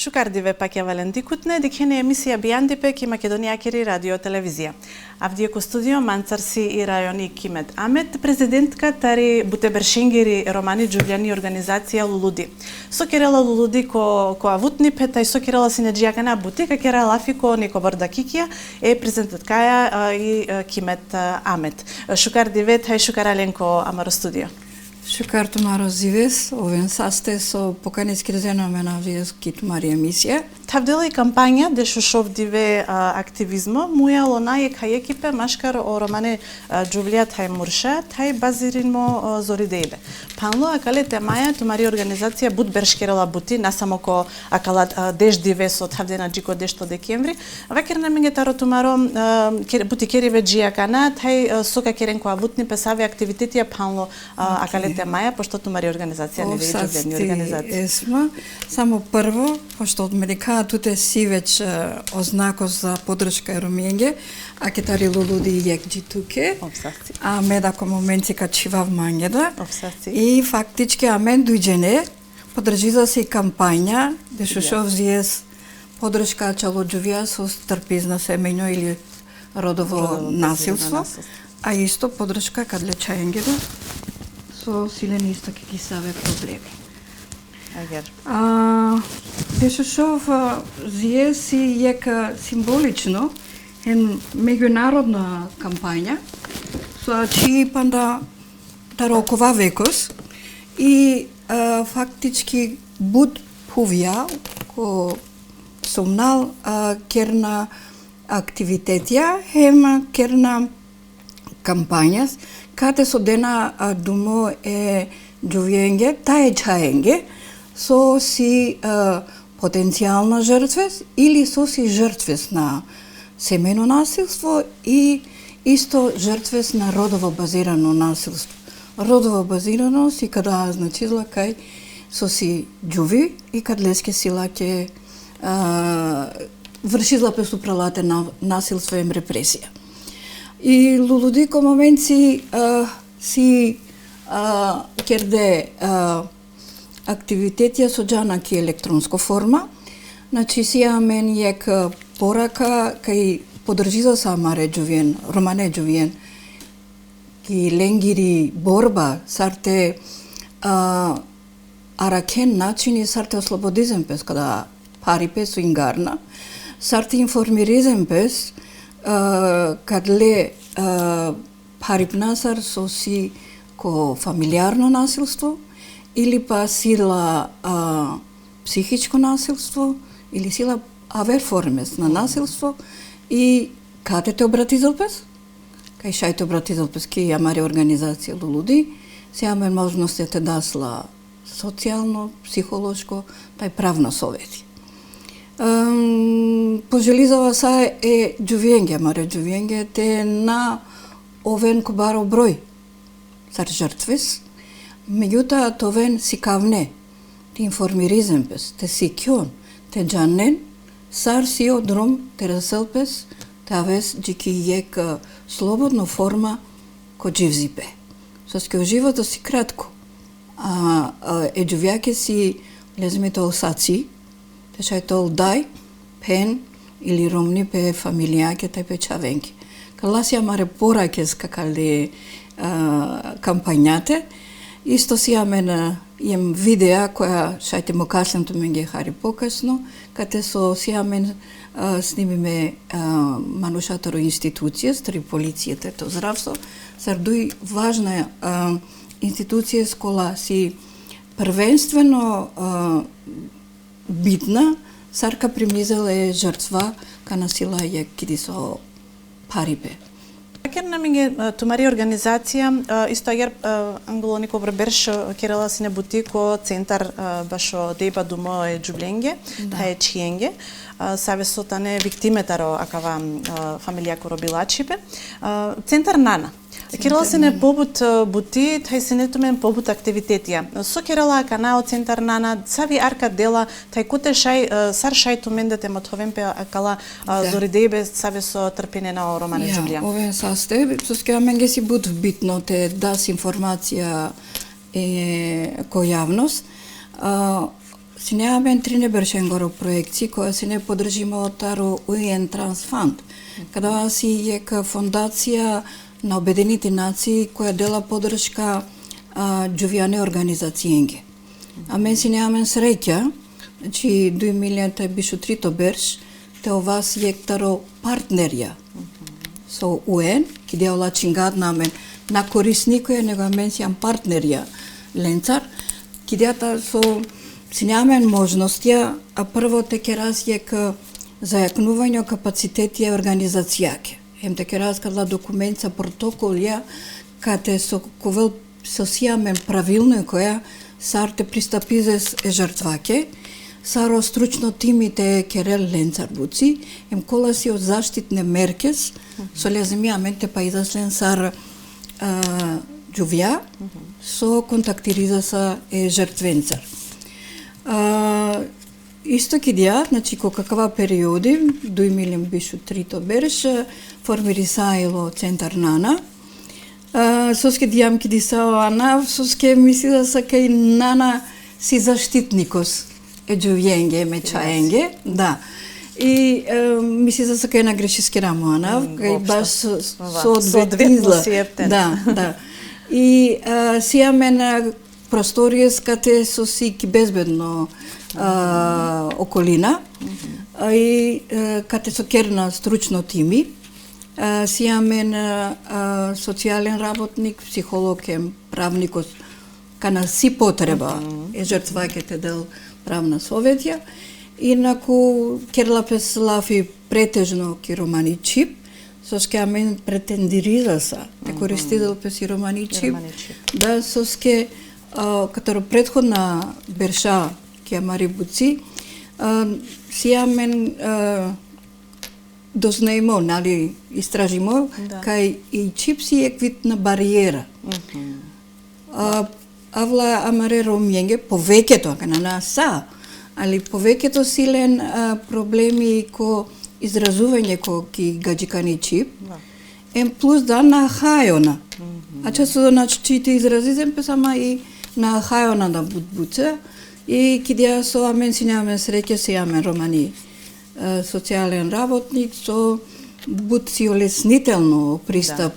Шукардиве паќе Валентикутне, дикхене емисија Бијандипе ки Македонија кери радио телевизија. Авдиеко студио Манцарси и рајони Кимет Амет, президентка тари Бутебершингери Романи Џулјани организација Лулуди. Со керела Лулуди која вутни пета и со керела синеџијакана бутика кера лафико неко бордакикија е презентаткаја и Кимет Амет. Шукардиве тај шукараленко Амаро студио. Шукар тумаро зивес, овен састе со поканецки резенаме на виески тумари емисија. Тавдела и кампања де шушовдиве активизмо, мујало најека екипе машкар о Романе Џулија тај Мурша, тај базиримо зоридејбе. Панло акалете маја тумари организација Бутбершкерела бути, насамо ко акалат деждиве со тавдена джико дешто декември, вакер на менгетаро тумаро бути кериве джијакана, тај сока керен која вутни песави активитетија панло акалете маја, пошто тумари организација не веќе џулјени организација. Есма, само прво, пошто од медика туте си веќе ознако за подршка Ромиенге, а кетари Лулуди и јекџи туке, а меда ко моменти качивав мангеда, и фактички а мен дујджене, подржиза се и кампања, де шушов зиес подршка чало џувија со трпизна семејно или родово насилство, а исто подршка кад лечаенгеда, со силени истоки ки саве проблеми. Дешошов зие си јека символично ен меѓународна кампања со чии панда тарокова векос и фактички буд пувија ко сумнал керна активитетија хем керна кампањас кате со дена думо е џувјенге, тај чаенге, со си потенцијална жртвес или со си жртвес на семејно насилство и исто жртвес на родово базирано насилство. Родово базирано си када значила кај со си џуви и кад леске сила ќе вршила преступралате насилство и репресија. И Лулуди ко моменци си керде активитетија со џанак и електронско форма. Значи сија мен јек порака кај подржиза са Амаре Џувјен, Романе Џувјен, ки ленгири борба, сарте аракен начини, сарте ослободизем пес, када пари пес со ингарна, сарте информиризем пес, кад ле парипнасар со си ко фамилиарно насилство, или па сила психичко насилство, или сила авер формес на насилство, и кате те обратизалпес? Кај шајте обратизалпес, ки Амари организација Лулуди, се јаме можност да те дасла социјално, психолошко, тај правно совети. Пожелизава са е џувјенге, Амаре џувјенге, те на овен кобаро број, сар жртвес, меѓутоа товен си кавне, те информиризем пес, те си кјон, те џанен, сар си одром, те расълпес, те авес джики јек слободно форма ко дживзипе. Соске живото си кратко, е џувјаке си лезмите осаци, те шај тол дај, пен или ромни пе фамилијаке, тај пе чавенки. Каласија маре поракес какале кампањате, исто си јамен jem видеа која шајте му каслем ту менге хари покасно, кате со си јамен снимиме манушаторо институција, стари полиција, трето здравство, сар дуј важна институција скола си првенствено битна, сарка примизел е жртва ка насила ја киди со парипе. Ker nam je tumari organizacija isto jer angoloniko berberš kerala sine butiko centar bašo deba dumo e џублjenге, та е чиенге, savesotane viktimetaro akava familija korobilačibe. Centar Nana. Керала се не побут бути, тај се не тумен побут активитетија. Со керала канал центар Нана, сави арка дела, тај куте шај, сар шај тумен да те мотовен пе акала зоридејбе саве со трпене на Романе Џулија. Овен састе, соске менге си буд битно те дас информација ко јавност. си неамен три небершенгоро проекци која си не подржиме од Таро UN Transfund, када си ека фондација на Обединените нации која дела подршка џувјане организацијенге. А мен си неамен среќа, значи 2 милијата бишу трито берш, те овас јектаро партнерја со UN, ки деола чингад на мен, на корис никој, него мен си јам партнерја ленцар, ки деата со си неамен можностија, а прво те ке разјек зајакнување капацитети организацијаке. Ем те ке раскадла документа протоколја, кате со ковел со сијамен правилно која сар те пристапизес жртваке, саро стручно тимите керел ленцар буци, ем кола си од заштитне меркес, со леземиамен те па изаслен сар џувја, со контактириза са жртвенцар. Исто ки дијат, значи ко каква периоди, 2 милион бишу трито береш, формири саило центар Нана, соске дијам ки дисао Ана, соске мисли да са кај Нана си заштитникос џувјенге, мечаенге, да. И мисли да са кај на грешиски рамо Ана, кај баш со одветнизла. Да, да. И сијамен просторијес кате со си ки безбедно околина, и кате со керна стручно тими, сијамен социјален работник, психолог, правникос, кана си потреба жртваќете дел правна советја, инаку керлапес лафи претежно ки романи чип, соске амен претендириза са, те користидел пес и романи чип, да соске каторо предходна берша ке Мари Буци, сијамен дознаемо, нали, истражимо, кај и чипси е вид на бариера. Авла амаре ромјенге, повеќето, кана на са, али повеќето силен проблеми ко изразување ко ки гаджикани чип, ем плюс да на хајона. А често на чите изразизем песама и на хајона да буце, и кидеа со амен си неамен среќа си амен романи социјален работник со буд си олеснително пристап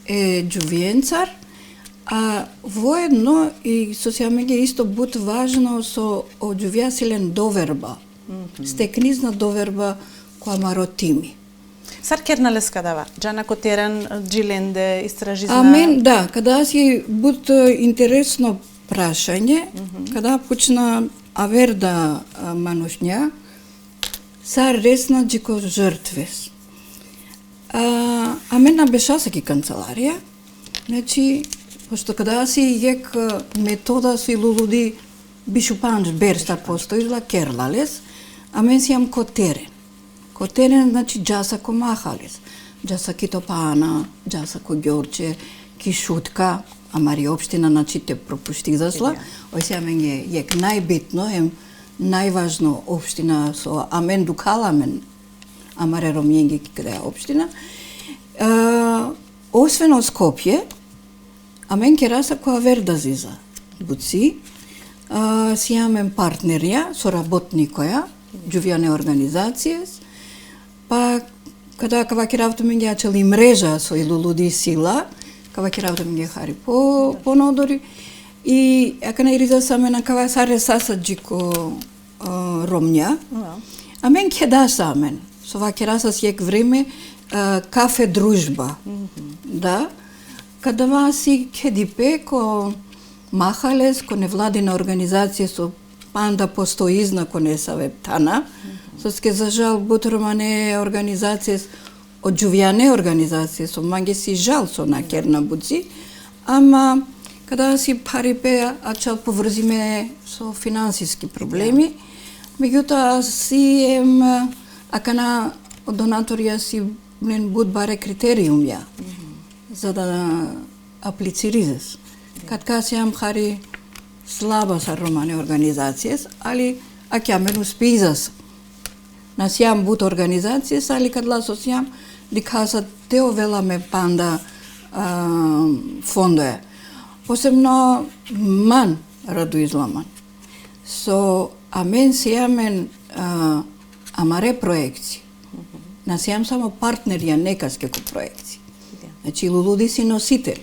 џувјенцар, а воедно и социјалменге исто буд важно со џувјасилен доверба, стекнизна доверба која маротими. Сар керналес кадава, Джана Котеран, Джиленде, истражизна... Амен, да, када си буд интересно прашање, када почна аверда манушња, сар ресна джико жртвес. А мен на бешасаки канцеларија, значи, пошто када си јек метода си лулуди бишу панч берста постоизла керлалес, а мен си јам котерен. Котерен значи джаса ко махалес, джаса ки Топана, джаса ко Ѓорче, ки Шутка, а Мари општина значи те пропуштизасла, ој се амен јек најбитно, најважно општина со амен дукаламен, амаре ромјенги ки каде општина. Освен од Скопје, амен ке раса која вердазиза буци, си амен партнерја, соработникоја, џувјане организацијес, па када кава ке работаме ги ачели мрежа со илулуди сила, кава ке работаме ги хари по нодори, и ака на ириза саме на кава саре сасаджико ромња, а мен ке да самен, со ва ке раса јек време кафе дружба, да, када ва си ке дипе ко махалес, ко невладина организација со панда постоизна ко не савептана, соске за жал бутромане организација од џувјане организација со манге си жал со накерна буци, ама када си парипе ачал поврзиме со финансиски проблеми, меѓутоа си ем акана од донаторија си нен буд баре критериумја за да аплициризес. Кад си ам хари слаба са романе организацијес, али аќе амен успизас. На сијам бут организацијес, али кад ласо сијам, дикаса тео веламе панда фондоја. Посебно ман раду изламан. со амен сијамен амаре проекци. На сијам само партнери, а некаске ко проекци. Значи, луди си носител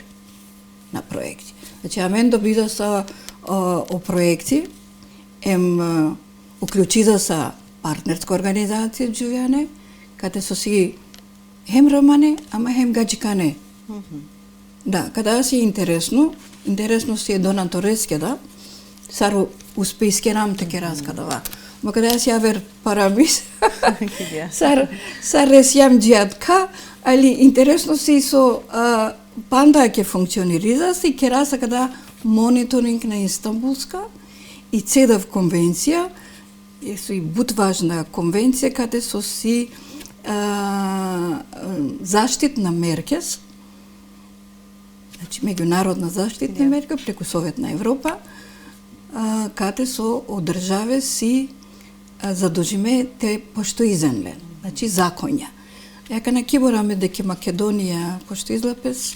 на проекци. Значи, амен добида са о проекци, уклучида са партнерска организација Џувјане, каде со си хем романе, ама хем гаджикане. Да, каде си интересно си е донатореске, да, саро успејске рамте ке раскадава. Ма каде си авер парамис, сар ресјам джијатка, али интересно си со панда ке функционириза си, ке раса каде мониторинг на Истанбулска и ЦЕДАВ конвенција, со и бут важна конвенција, каде со си заштитна меркес, значи меѓународна заштитна мерка преку Совет на Европа, каде со од државе си задолжиме те поштоизен, значи законја. Јака на кибораме дека Македонија поштоизлапес,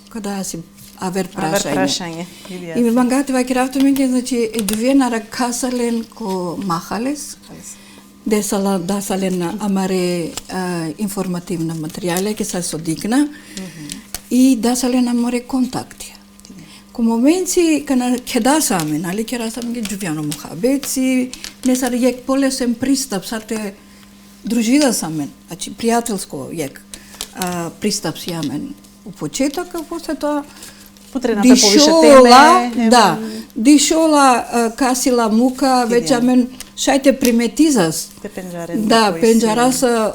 када си авер прашање. И ми бангати ваки рафтоменке, значи Џувјена ракасален ко махалес, дасален амаре информативна материјале, ке се содигна, и дасален амаре контакти. Ко моменци, кана ке дасаме, нали, ке расаме ке Џувјано мухабеци, не сар јек полесен пристап, сар те дружида самен, значи пријателско јек пристап си јамен у почеток, а после тоа потрената повише теме. Да, дишола, касила мука, веќе амен шајте приметизас. Да, пенџараса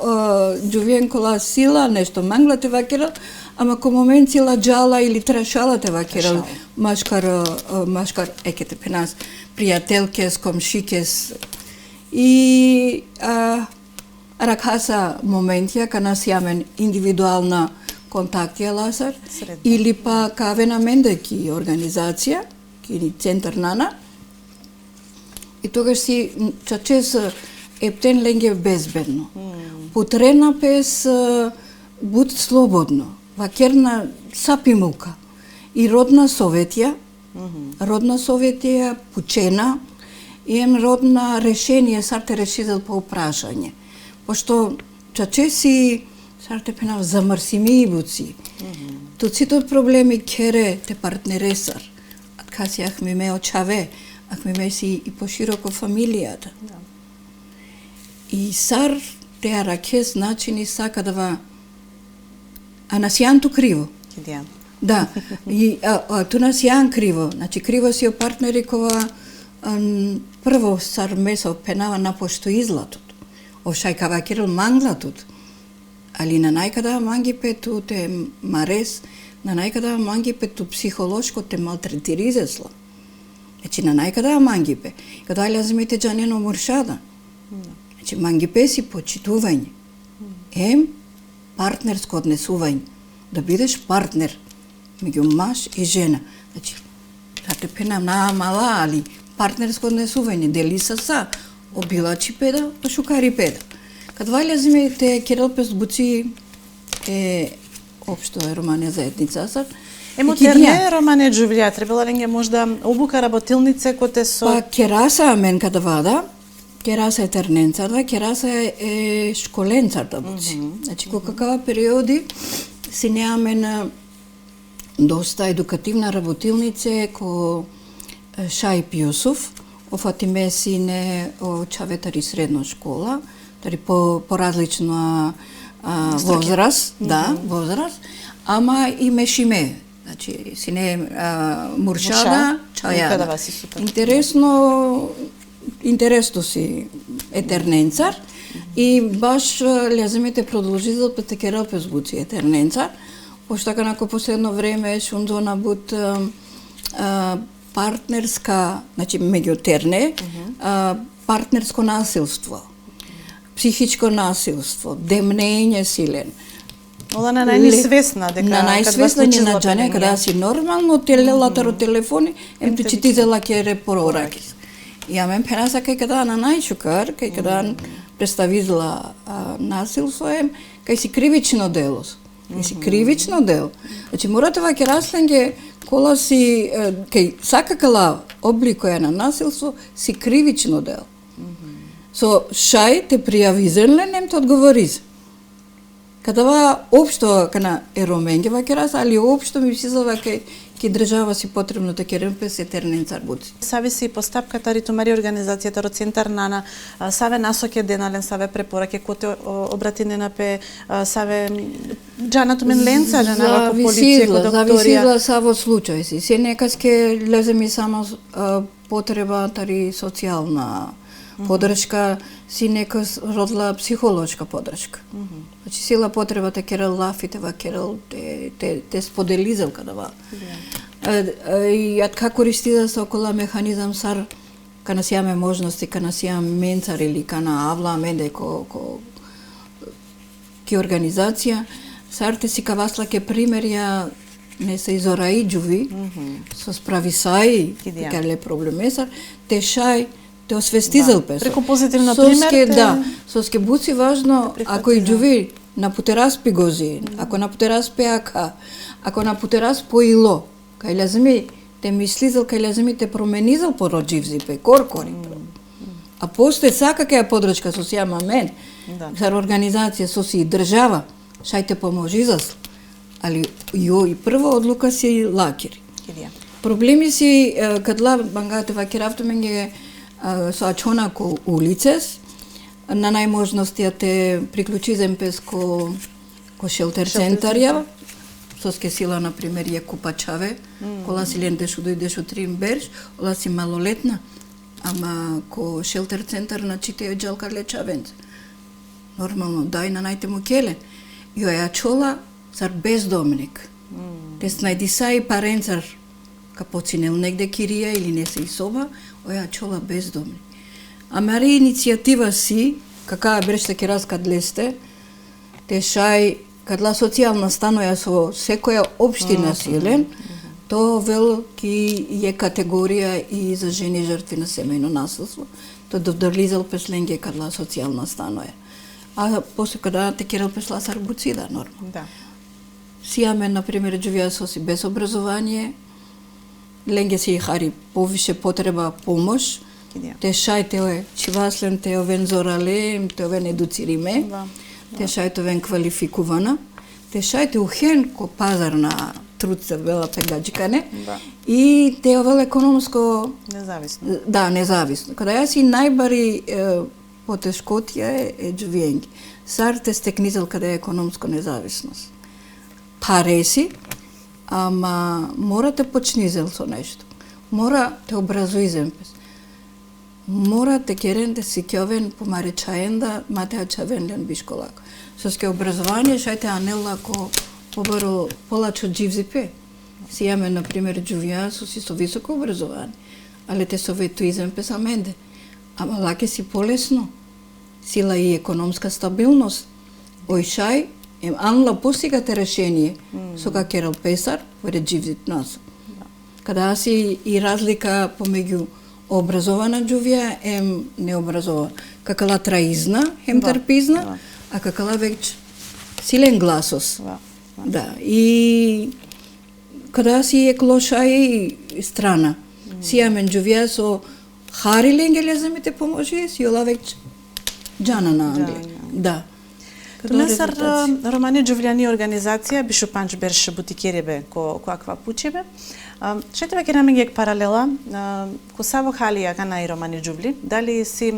Џувјенкола сила, нешто манглате вакера, ама ко момент сила джала или трашала те вакера, машкар екете пенас, пријателкес, комшикес. И ракаса моментија, кана си јамен индивидуална контактија ласар, или па кавена мендеки организација, ки центар нана, и тогаш си чачес ептен ленге безбедно. Потрена пес буд слободно, вакерна сапи мука. И родна Советија, пучена, и родна решение, сар те решидел по упрашање. Пошто чачеси сарте пенав замрсими и буци. Туците проблеми кере те партнересар. Каси ахме ме очаве, ахме ме си и пошироко фамилијата. И сар те аракес начини сака да насијанту криво. Да, и ту насијан криво. Значи криво си о партнери кога прво сар месо пенава на пошто излатот. Овшај кавакерил манглатот. Али на најкада манги пету те марес, на најкада манги пету психолошко те малтретиризесла. Значи на најкада манги пе. Када лазимите джанено муршада. Значи манги пе си почитување. Партнерско однесување. Да бидеш партнер меѓу маж и жена. Значи, сате пена на мала, али партнерско однесување. Дели са, обилачи педа, па шукари педа. Кад валјазиме те Кирилпес буци општо е романе заедница. Модерне романе Џувја, требала ленге можда обука работилнице коте со... Па кераса амен када вада, кераса е терненцар, кераса е школенцар да буци. Значи, ко какава периоди си неамен доста едукативна работилнице ко Шај Пиусов, офатиме си не чаветари средна школа, тари по различна возраст, возраст, ама и мешиме, значи си не муршада, чајада. Интересно си етерненцар и баш ляземете продолжител петекерал пес буци етерненцар, пошто како последно време шундона бут партнерска, значи меѓутерне, партнерско насилство, психичко насилство, демнење силен. Ола на најнисвесна дека на најсвесна ни на џане када си нормално телелатаро телефони емте читизела ке репорораки. И амен пенаса кај када на најчукар, кај када представизла насилство кај си кривично дело. Кај си кривично дело. Значи морате ваќе расленге кола си кај сакакала обликоја на насилство си кривично дел. Со шај те пријавизен нем те одговориз. Кадава општо кана ероменге вакерас, али општо ми сизава кај држава си потребно да керемпе се тернен царбуци. Сави си постапката ритумари организацијата ро центар нана саве насоке денален саве препораке коте обратине на пе саве джанато мен ленца джана ко полиција ко докторија. Зависила са во случај си. Се некас ке лезе ми само потреба тари социјална подршка, си некас родла психолошка подршка. Значи сила потребата керел лафите ва керел те споделизел кадава. И атка користида се окола механизам сар кана си јаме можности, кана си јам менцар или кана авла менде ки организација, сар те си кавасла ке примерја не се изораиджуви, со справисаи, кале проблемесар, те шај те освестизел песо. Преку позитивна пример. Да, со ке буци важно, ако и джуви на путерас пигози, ако на путерас пеака, ако на путерас поило, кај лазми те мислизел, кај лазми те променизел по родживзи пе коркори. А после сакака подрачка со сјама мен, за организација со си држава, шај те поможизас. Али и прва одлука си лакири. Проблеми си кадла бангате вакиравто менге со ачона ко улицес, на најможностија те приклучизем пес ко шелтер центарја, со ске сила, например, е купачаве, кола си лен дешу дојдеш од Рим берш, ола си малолетна, ама ко шелтер центар на чите джалка лечавенц. Нормално, дај на најте му келе. И оја чола цар бездомник. Тес најдиса и паренцар, ка починел негде кирија или не се и соба, оја чола бездомник. Ама ре иницијатива си, кака бреште ке раскад лесте, те шај, кадла социјална станоја со секоја општина силен, то вел ки е категорија и за жени жртви на семејно насилство. То довдрлизал песленге кадла социјална станоја. А после када те керел песла сарбуцида, нормално. Да. Сијаме, например, джувија со си без образование, ленге си хари повише потреба помош, те шај те ове чиваслен, те овен зоралем, те овен едуцириме, те шај те овен квалификувана, те шај те ухен ко пазар на труд се вела пегаджикане, и те овел економско... Независно. Да, независно. Када јас и најбари потешкотија е джувиенги. Сар те стекнизел каде е економско независност. Пареси, ама мора те почнизел со нешто. Мора те образуизем. Мора те керен да си кјовен помаречаенда, матеа чавенлен бишколак. Со ске образование шајте анелла ко побаро полачо дживзипе. Сијаме, например, джувија со високо образование, але те советуизем песаменде. Ама лаке си полесно. Сила и економска стабилност. Ој шај анла постигате решение со ка керел песар, варе дживзип нас. Када си и разлика помеѓу образована джувија ем необразована. Какала траизна, хем трпизна, а какала веќе силен гласос. Да, и када си е клоша и страна. Сијамен джувија со хари ленге леземите поможи, си ола веќе джана на Англија. Да. Тунесар Романи Джувљани организација Бишу Панч берш бутикеребе ко аква пучебе. Шетева ке намеѓек паралела ко саво халија кана и Романи Джувли, дали си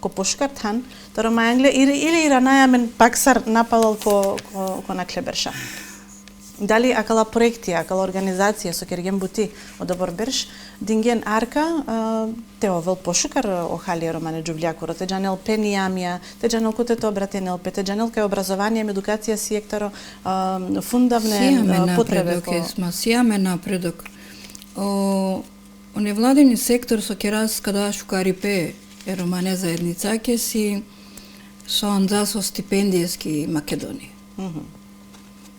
ко пошкартан, то Ромајангле или ранајамен паксар напалал ко наклеберша. Дали акала проектија, акала организација со керген бути одобор берш, динген арка, те овел пошукар охалија Романи Джувљакуро, те джанел пенијамија, те джанел котето обратенел, те джанел кај образование, едукација сиектаро, фундавне потребе. Сијаме напредок. О невладени сектор со керас када шукарипе е Романе заедница ке си со анза со стипендијски Македонија.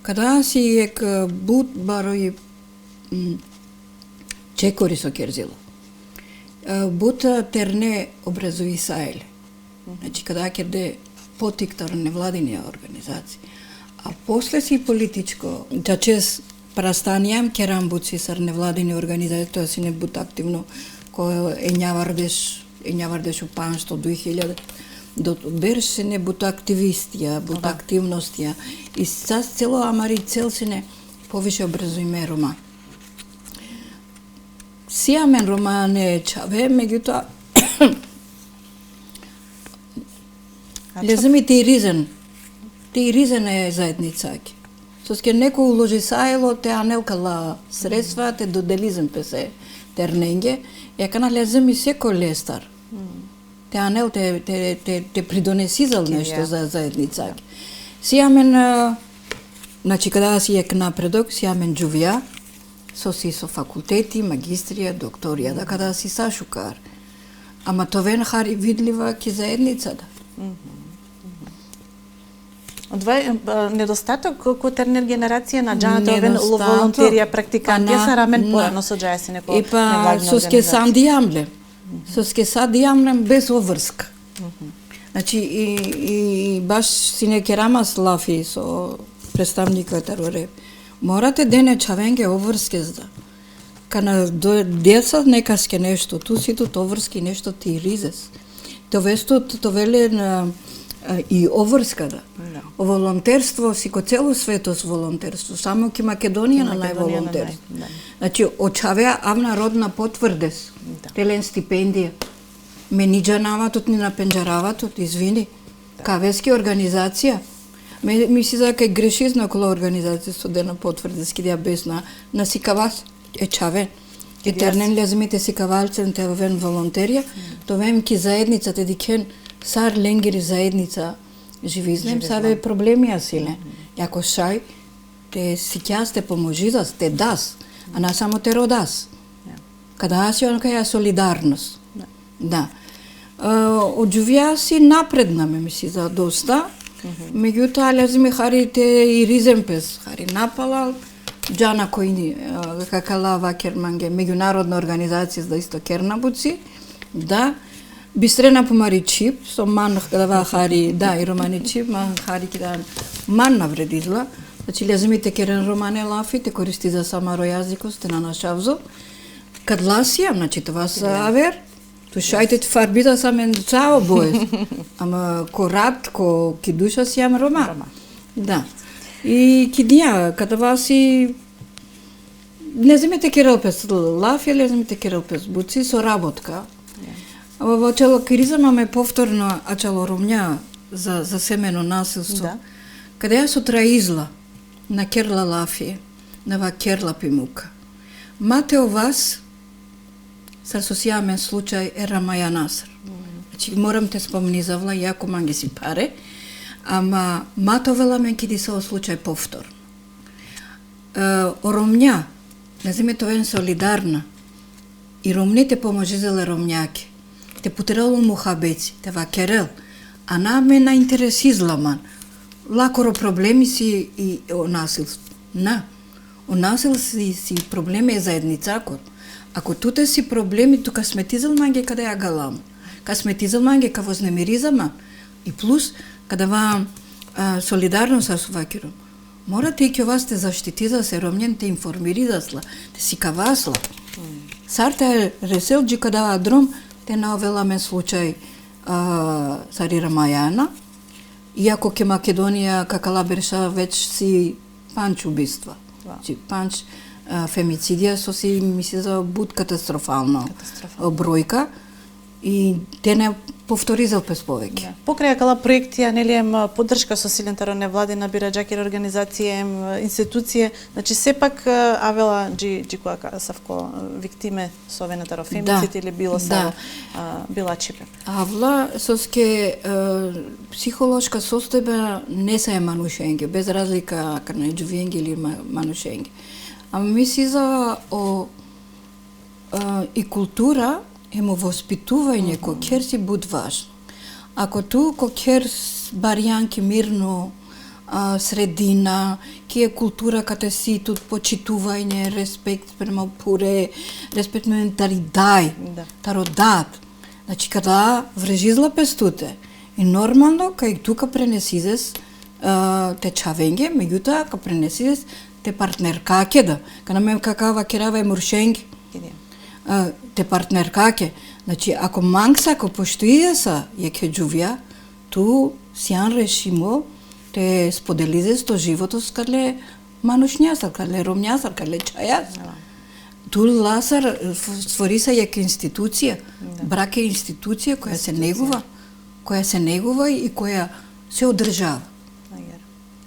Када си ек бут барој чекори со керзило. Бута терне образуи саеле. Значи када керде потиктар невладинија организација. А после си политичко, джачес прастанијам керамбуци сар невладени организации, тоа си не бут активно, кој ењавардеш у паншто 2000, до берше не бут активистија, бут активностија, и са цело амари цел си не повише образуиме рома. Сијамен рома не чаве, меѓутоа, леземи ти ризен е заедницаки. Соске некој уложи сајло, те анелкала средства, те доделизем песе терненге, јакана леземи секој лестар. Те анел те придонесизал нешто за заедницаки. Сијамен, значи када си ек напредок, сијамен џувија, со факултети, магистрија, докторија, да када си сашукар. Ама товен хари видлива ки заедницата. Два недостаток кој тернер генерација на џаната овен волонтерија практиканти са рамен порано со џаја си некој невладна организација. Соске сам дијамле. Соске сад дијамлем без оврска. Значи и баш си не керамас лафи со представникот ароре. Морате дене чавенге оврске зда. Кана деца некаске нешто, ту си тут оврски нешто ти ризес. Товестот товеле и оврска да. Волонтерство си ко цело светос волонтерство, само ки Македонија на најволонтерство. Значи очавеа авна родна потврдес. Телен стипендија. Мениџанаватот ни на пенџараватот, извини. Кавески организација. Ми си за кај греши знакола организација со дена потврдес ки ја без на сикавас чаве. Етернен лезмите сикавалцен те вен волонтерија, товем ки заедницата дикен сар ленгери заедница живизнем, сабе проблеми асиле. Јако шај, те сикјас, те поможизас, те дас, а не само те родас. Када аз ја каја солидарност. Да. Од џувија си напреднаме, мисли, за доста, меѓутоа лезми хари те и риземпес, хари напалал, џана кој какала вакерманге, меѓународна организација за исто кернабуци, да, бистрена помари чип, со ман да хари, да, и романи чип, хари кида ман навредизла, значи лезмите керен романе лафи, те користи за самаро јазикот, сте на нашавзо, кад ласија, значи това са авер, ту шајте фарбита самен цао боес, ама ко рад, ко ки душа си ам рома. Да. И кидија, када васи не земете керелпес лафи, не земете керелпес буци со работка. Во чело криза маме повторно ачало ромња за семено насилство. Каде ја со траизла на керла лафи, на ва керла пимука. Мате о вас сар со сијамен случај е Рамаја Наср. Значи морам те спомнизавла, јако манги си паре, ама матовела мен киди се о случај повтор. О ромња, не земето вен солидарна, и ромните поможизеле ромњаки. Те путерало мухабеци, те вакерел, а на ме на интерес изламан. Лакоро проблеми си и о насилство. О насилство си проблеми е заедницакот. Ако туте си проблеми, тука сметизел манге каде ја галам. Ка сметизел манге ка вознемиризама. И плюс, када вам солидарност со вакером. Морате и ке вас те заштитиза се ромњен, те информиризасла, те си кавасла. Сарте реселџи када дром, те наовеламе случај сари Рамајана, иако ке Македонија какала берша веќе си панч убиства. Панч фемицидија со си мисли за буд катастрофална бројка и те не повторизал пес повеќе. Покрај кала проекти, нели поддршка со силената невладина бираџакер организација, институција, значи сепак авела джи која савко виктиме со вената фемицид или било са била чипе. Авла соске психолошка состојба не се е манушенге, без разлика кај џувенге или манушенге. Ама мисли за и култура емо воспитување кој кер си буд важно. Ако ту кој кер барјанки мирно средина, ки е култура кате си тут почитување, респект према пуре, респект ментари дај, тародат. Значи када врежизла пестуте и нормално кај тука пренесизес те чавенге, меѓутоа ка пренесизес те партнер каке да, кана ме какава керава е муршенги. Те партнер каке. Значи, ако мангса, ако поштуија са, ја ке джувја, ту сјан решимо, те споделизе сто живото с кадле манушњасар, кадле ромњасар, кадле чајас. Ту ласар створи се јака институција, брак е институција која се негува и која се одржава.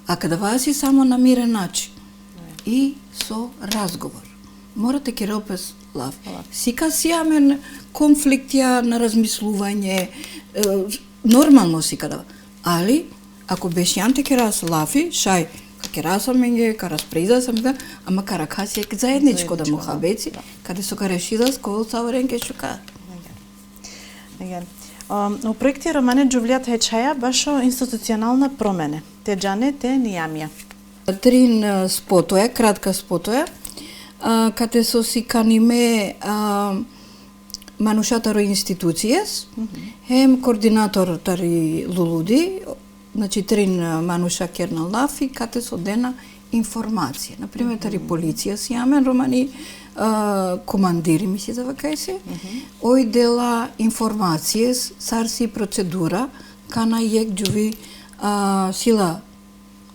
А када васи само на мирен начин и со разговор. Морате ке ропес лав. Сика сијамен конфликтија на размислување, нормално сика да. Али, ако бешјанте ке раз лафи, шај, ке расаменге, ка расприза сам да, ама ка ракаси е заедничко да му хабеци, каде со ка решила скол саварен ке шука. У проекти Романе Џувлијата Хечаја башо институционална промене. Те джане, те нијамија. Трин спотоја, кратка спотоја, каде со си каниме манушатаро институцијес, хем координатор тари лулуди, значи трин мануша керна лафи, каде со дена информација. Например, тари полиција си јамен романи, командири ми си завакај се, ој дела информацијес, сарси процедура, кана јек џуви сила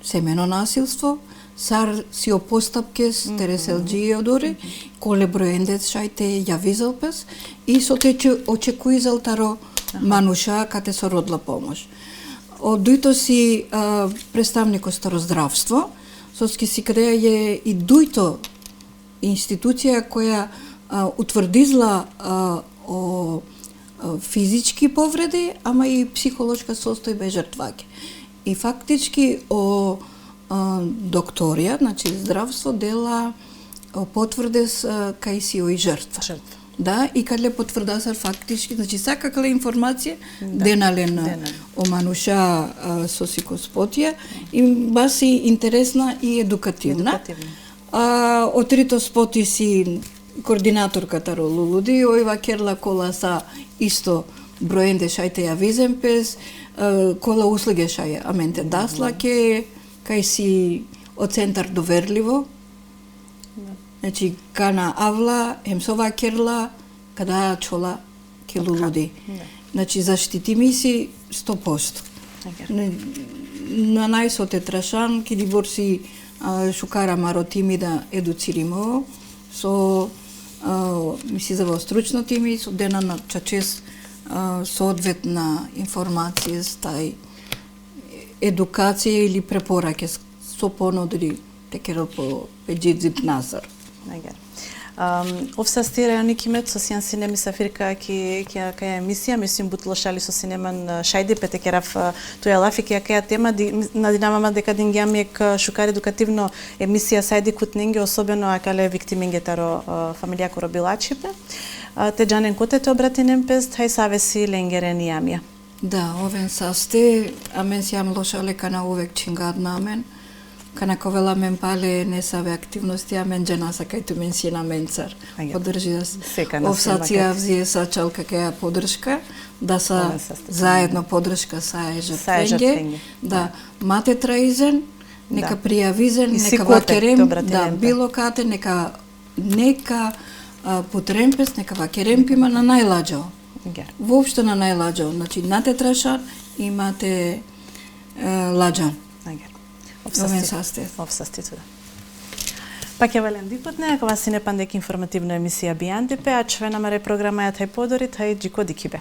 семено насилство, сар си о постапкес, тереселџи одори, коле броендец шајте јавизалпес, и со те очекуизал таро мануша кате со родла помош. Од дујто си представнико старо здравство, соски си каде е и дујто институција која утврдизла о физички повреди, ама и психолошка состојба жртваке. И фактички о докторија, значи здравство дела потврдес кај си ој жртва. Да, и каде потврдасар фактички, значи сакакле информација, денален о мануша со сикоспотија, и баси интересна и едукативна. Од трито споти си координаторка таро лулуди, ојва керла кола са исто броенде шајте ја виземпес, кола услуге шај аменте даслаке, кај си од центар доверливо, значи кана авла, емсова керла, када чола ке лулуди. Значи заштити ми си 100%. На најсоте трашан, ки ди борси шукара маро тими да едуциримо, со ми си завал стручно тими, со дена на чачес соодветна информација, стај едукација или препораке со понудри текеро по пеџидзип насар. Овса стира никимет со сијан сине мисафирка каја емисија, мислим бутлошали со синеман шајди петекерав тоја лафи каја тема надинавама дека дингјамек шукар едукативно емисија сајди кутнинге, особено акале виктиминге таро фамилија коробилачипе. Те джанен коте те обратинен пес, тај савеси ленгерен јамија. Да, овен састе, амен сијам лошале кана увек чингадна амен. Кана ковела мен пале не саве активности, а мен дженаса кај ту мен си на менцар. Подржи да овсација взие са чалка каја подршка, да са заедно подршка са е жртвенге. Да, мате траизен, нека пријавизен, нека вакерем, да, било кате, нека потремпес, нека вакерем пима на најладжао. Воопшто на најладжао. Значи, нате трашан, имате ладжан. Овсаституда. Пак ја велем дипотне, ако вас си не пандек информативна емисија Бијан ДП, а чвена маре програма ја тај подори, тај джико дикибе.